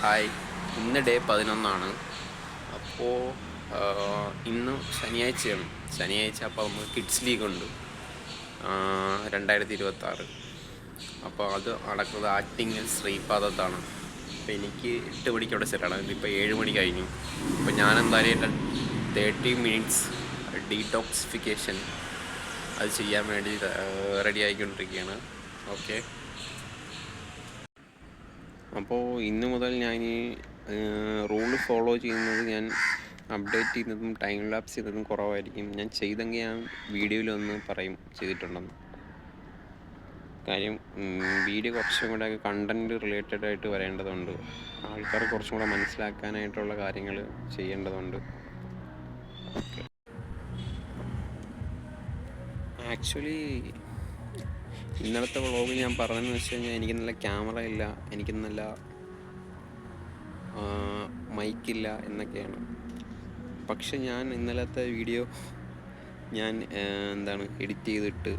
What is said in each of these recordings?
Hi, ഇന്ന് day 11 അപ്പോൾ ഇന്ന് ശനിയാഴ്ച. അപ്പോൾ നമുക്ക് കിഡ്സ് ലീഗ് ഉണ്ട് 2026. അപ്പോൾ അത് നടക്കുന്നത് ആറ്റിങ്ങൽ ശ്രീപാദത്താണ്. അപ്പോൾ എനിക്ക് 8 മണിക്ക് അവിടെ സെറ്റാണ്. ഇതിപ്പോൾ 7 മണി കഴിഞ്ഞു. അപ്പോൾ ഞാൻ എന്തായാലും എൻ്റെ 30 മിനിറ്റ്സ് ഡീടോക്സിഫിക്കേഷൻ അത് ചെയ്യാൻ വേണ്ടി റെഡി ആയിക്കൊണ്ടിരിക്കുകയാണ്. ഓക്കെ, അപ്പോൾ ഇന്ന് മുതൽ ഞാൻ ഈ റൂൾ ഫോളോ ചെയ്യുന്നത്, ഞാൻ അപ്ഡേറ്റ് ചെയ്യുന്നതും ടൈം ലാപ്സ് ചെയ്യുന്നതും കുറവായിരിക്കും. ഞാൻ ചെയ്തെങ്കിൽ ഞാൻ വീഡിയോയിലൊന്ന് പറയും ചെയ്തിട്ടുണ്ടെന്ന്. കാര്യം വീഡിയോ കുറച്ചും കൂടെ കണ്ടൻറ്റ് റിലേറ്റഡ് ആയിട്ട് വരേണ്ടതുണ്ട്. ആൾക്കാർ കുറച്ചും കൂടെ മനസ്സിലാക്കാനായിട്ടുള്ള കാര്യങ്ങൾ ചെയ്യേണ്ടതുണ്ട്. ഓക്കെ, ആക്ച്വലി ഇന്നലത്തെ വ്ളോഗിൽ ഞാൻ പറഞ്ഞതെന്ന് വെച്ച് കഴിഞ്ഞാൽ എനിക്ക് നല്ല ക്യാമറ ഇല്ല, എനിക്ക് നല്ല മൈക്കില്ല എന്നൊക്കെയാണ്. പക്ഷെ ഞാൻ ഇന്നലത്തെ വീഡിയോ ഞാൻ എഡിറ്റ് ചെയ്തിട്ട്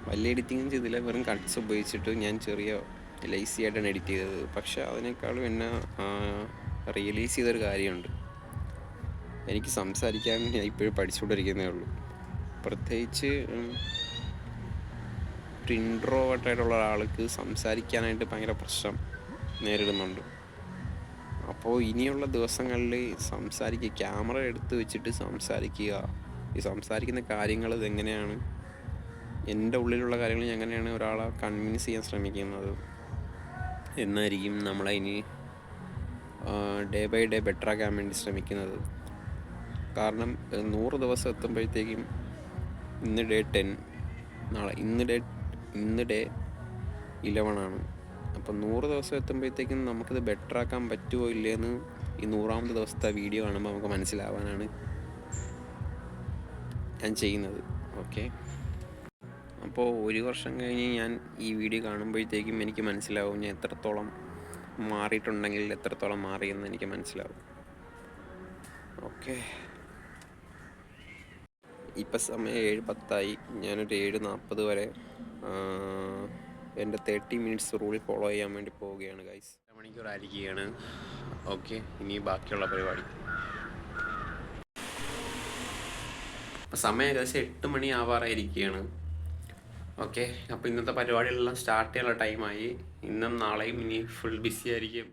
വലിയ എഡിറ്റിങ്ങും ചെയ്തില്ല, വെറും കട്ട്സ് ഉപയോഗിച്ചിട്ട് ഞാൻ ചെറിയ ലൈസി ആയിട്ടാണ് എഡിറ്റ് ചെയ്തത്. പക്ഷെ അതിനേക്കാളും എന്നെ റിയലൈസ് ചെയ്തൊരു കാര്യമുണ്ട്. എനിക്ക് സംസാരിക്കാൻ ഞാൻ ഇപ്പോഴും പഠിച്ചുകൊണ്ടിരിക്കുന്നേ ഉള്ളൂ. പ്രത്യേകിച്ച് ഒരു ഇൻട്രോവേർട്ടായിട്ടുള്ള ഒരാൾക്ക് സംസാരിക്കാനായിട്ട് ഭയങ്കര പ്രശ്നം നേരിടുന്നുണ്ട്. അപ്പോൾ ഇനിയുള്ള ദിവസങ്ങളിൽ ക്യാമറ എടുത്ത് വെച്ചിട്ട് സംസാരിക്കുക. ഈ സംസാരിക്കുന്ന കാര്യങ്ങൾ ഇതെങ്ങനെയാണ്, എൻ്റെ ഉള്ളിലുള്ള കാര്യങ്ങൾ എങ്ങനെയാണ് ഒരാളെ കൺവിൻസ് ചെയ്യാൻ ശ്രമിക്കുന്നത് എന്നായിരിക്കും നമ്മളെ ഇനി ഡേ ബൈ ഡേ ബെറ്ററാക്കാൻ വേണ്ടി ശ്രമിക്കുന്നത്. കാരണം 100 ദിവസം എത്തുമ്പോഴത്തേക്കും ഇന്ന് ഡേ 10, നാളെ ഇന്ന് ഡേ 11. അപ്പം 100 ദിവസം എത്തുമ്പോഴത്തേക്കും നമുക്കിത് ബെറ്ററാക്കാൻ പറ്റുമോ ഇല്ലയെന്ന് ഈ 100ാമത്തെ ദിവസത്തെ വീഡിയോ കാണുമ്പോൾ നമുക്ക് മനസ്സിലാവാനാണ് ഞാൻ ചെയ്യുന്നത്. ഓക്കെ, അപ്പോൾ 1 വർഷം കഴിഞ്ഞ് ഞാൻ ഈ വീഡിയോ കാണുമ്പോഴത്തേക്കും എനിക്ക് മനസ്സിലാവും ഞാൻ എത്രത്തോളം മാറിയിട്ടുണ്ടെങ്കിൽ എത്രത്തോളം മാറിയെന്ന് എനിക്ക് മനസ്സിലാവും. ഓക്കെ, ഇപ്പം സമയം 7:10. ഞാനൊരു 7:40 വരെ എൻ്റെ 30 മിനിറ്റ്സ് റൂളിൽ ഫോളോ ചെയ്യാൻ വേണ്ടി പോവുകയാണ് ഗൈസ്. 1 മണിക്കൂറായിരിക്കുകയാണ്. ഓക്കെ, ഇനി ബാക്കിയുള്ള പരിപാടി. സമയം ഏകദേശം 8 മണി ആവാറായിരിക്കുകയാണ്. ഓക്കെ, അപ്പോൾ ഇന്നത്തെ പരിപാടികളെല്ലാം സ്റ്റാർട്ട് ചെയ്യാനുള്ള ടൈമായി. ഇന്നും നാളെയും ഇനി ഫുൾ ബിസി ആയിരിക്കും.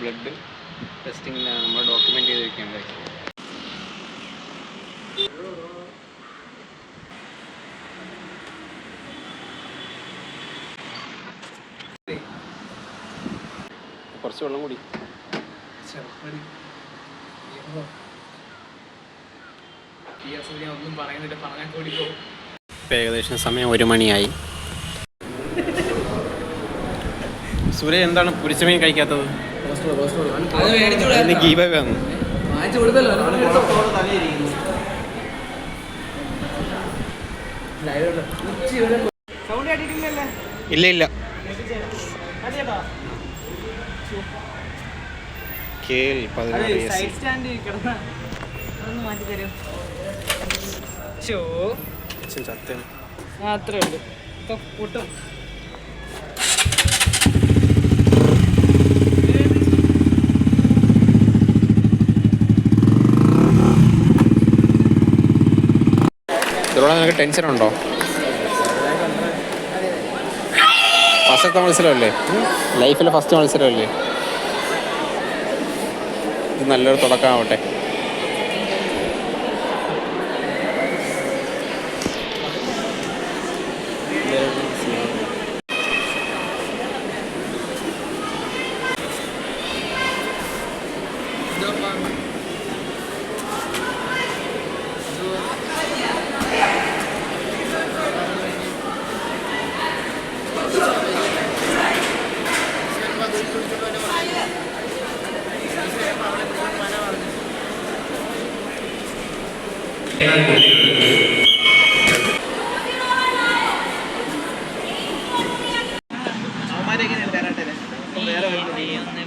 ബ്ലഡ് ടെസ്റ്റിങ്ങിലാണ് നമ്മൾ ഡോക്യുമെൻ്റ് ചെയ്ത് വെക്കേണ്ടത്. കുറച്ച് വെള്ളം കൂടി. ഇപ്പം ഏകദേശം സമയം 1 മണിയായി. സൂര്യ എന്താണ് പുരിച്ചമീൻ കഴിക്കാത്തത്? ഇല്ല മാത്രമേ ഉള്ളൂ. കൂട്ടും നിനക്ക് ടെൻഷനുണ്ടോ? ഫസ്റ്റത്തെ മത്സരമല്ലേ, ലൈഫിലെ ഫസ്റ്റ് മത്സരമല്ലേ? ഇത് നല്ലൊരു തുടക്കമാവട്ടെ.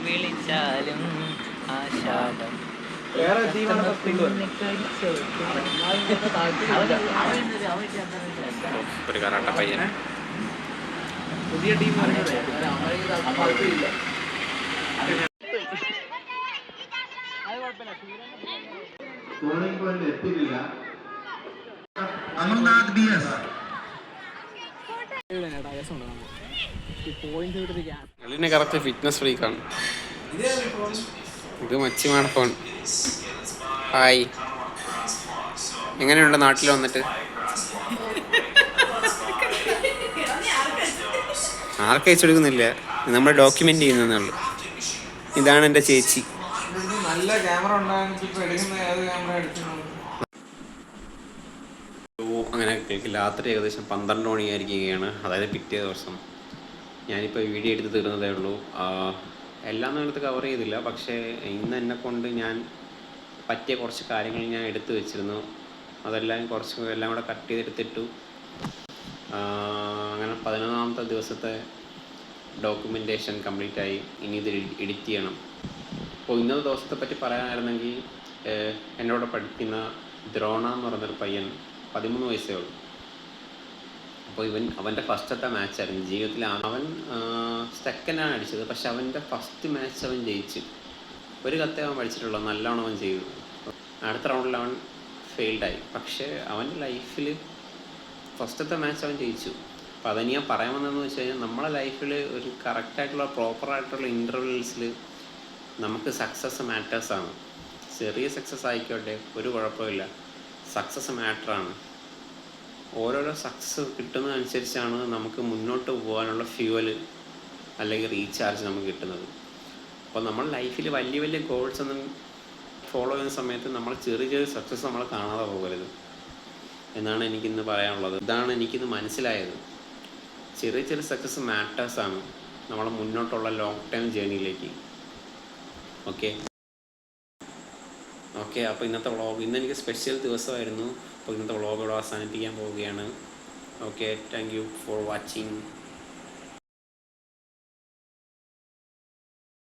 വിളിച്ചാലും ആശാദം വേറെ ഒരു കറാട്ട പയ്യൻ. പുതിയ ടീം അമർനാഥ് BS. കളിനെ കറക്റ്റ് ഫിറ്റ്നസ് ഫ്രീക്കാണ്. ഇത് മച്ചിമാണ് ഫോൺ. ഹായ്, എങ്ങനെയുണ്ട് നാട്ടിൽ വന്നിട്ട്? ആർക്കും അയച്ചെടുക്കുന്നില്ല, നമ്മൾ ഡോക്യുമെൻ്റ് ചെയ്യുന്നതെന്നുള്ളൂ. ഇതാണ് എൻ്റെ ചേച്ചി. നല്ല ക്യാമറ ഉണ്ടാകുന്ന ഏത് ക്യാമറ എടുത്തു? അങ്ങനെ രാത്രി ഏകദേശം 12 മണിയായിരിക്കുകയാണ്, അതായത് പിറ്റേ ദിവസം. ഞാനിപ്പോൾ വീഡിയോ എടുത്ത് തീർന്നതേ ഉള്ളൂ. എല്ലാം എടുത്ത് കവർ ചെയ്തില്ല, പക്ഷേ ഇന്ന് എന്നെ കൊണ്ട് ഞാൻ പറ്റിയ കുറച്ച് കാര്യങ്ങൾ ഞാൻ എടുത്തു വെച്ചിരുന്നു. അതെല്ലാം എല്ലാം കൂടെ കട്ട് ചെയ്തെടുത്തിട്ടു. അങ്ങനെ 11ാമത്തെ ദിവസത്തെ ഡോക്യുമെൻറ്റേഷൻ കംപ്ലീറ്റ് ആയി. ഇനി ഇത് എഡിറ്റ് ചെയ്യണം. അപ്പോൾ ഇന്നത്തെ ദിവസത്തെ പറ്റി പറയാനായിരുന്നെങ്കിൽ, എന്നോട് പഠിക്കുന്ന ദ്രോണ എന്ന് പറയുന്നൊരു പയ്യൻ 13 വയസ്സേ ഉള്ളൂ. അപ്പോൾ അവൻ്റെ ഫസ്റ്റത്തെ മാച്ചായിരുന്നു ജീവിതത്തിൽ. അവൻ സെക്കൻഡാണ് അടിച്ചത്, പക്ഷെ അവൻ്റെ ഫസ്റ്റ് മാച്ച് അവൻ ജയിച്ചു. ഒരു കത്തേ അവൻ പഠിച്ചിട്ടുള്ളൂ, നല്ലോണം അവൻ ചെയ്തു. അടുത്ത റൗണ്ടിൽ അവൻ ഫെയിൽഡായി. പക്ഷേ അവൻ്റെ ലൈഫിൽ ഫസ്റ്റത്തെ മാച്ച് അവൻ ജയിച്ചു. അപ്പോൾ അതിന് ഞാൻ പറയാൻ വന്നതെന്ന് വെച്ച് കഴിഞ്ഞാൽ, നമ്മളെ ലൈഫിൽ ഒരു കറക്റ്റായിട്ടുള്ള പ്രോപ്പറായിട്ടുള്ള ഇൻ്റർവെൽസിൽ നമുക്ക് സക്സസ് മാറ്റേഴ്സാണ്. ചെറിയ സക്സസ് ആയിക്കോട്ടെ, ഒരു കുഴപ്പമില്ല, സക്സസ് മാറ്ററാണ്. ഓരോരോ സക്സസ് കിട്ടുന്നതനുസരിച്ചാണ് നമുക്ക് മുന്നോട്ട് പോകാനുള്ള ഫ്യൂവൽ അല്ലെങ്കിൽ റീചാർജ് നമുക്ക് കിട്ടുന്നത്. അപ്പോൾ നമ്മൾ ലൈഫിൽ വലിയ വലിയ ഗോൾസ് ഒന്നും ഫോളോ ചെയ്യുന്ന സമയത്ത് നമ്മൾ ചെറിയ ചെറിയ സക്സസ് നമ്മൾ കാണാതെ പോകരുത് എന്നാണ് എനിക്കിന്ന് പറയാനുള്ളത്. ഇതാണ് എനിക്കിന്ന് മനസ്സിലായത്. ചെറിയ ചെറിയ സക്സസ് മാറ്റേഴ്സാണ് നമ്മളെ മുന്നോട്ടുള്ള ലോങ് ടൈം ജേർണിയിലേക്ക്. ഓക്കെ, അപ്പോൾ ഇന്നത്തെ വ്ളോഗ്, ഇന്ന് എനിക്ക് സ്പെഷ്യൽ ദിവസമായിരുന്നു. അപ്പോൾ ഇന്നത്തെ വ്ളോഗ് ഇവിടെ അവസാനിപ്പിക്കാൻ പോവുകയാണ്. Okay, thank you for watching.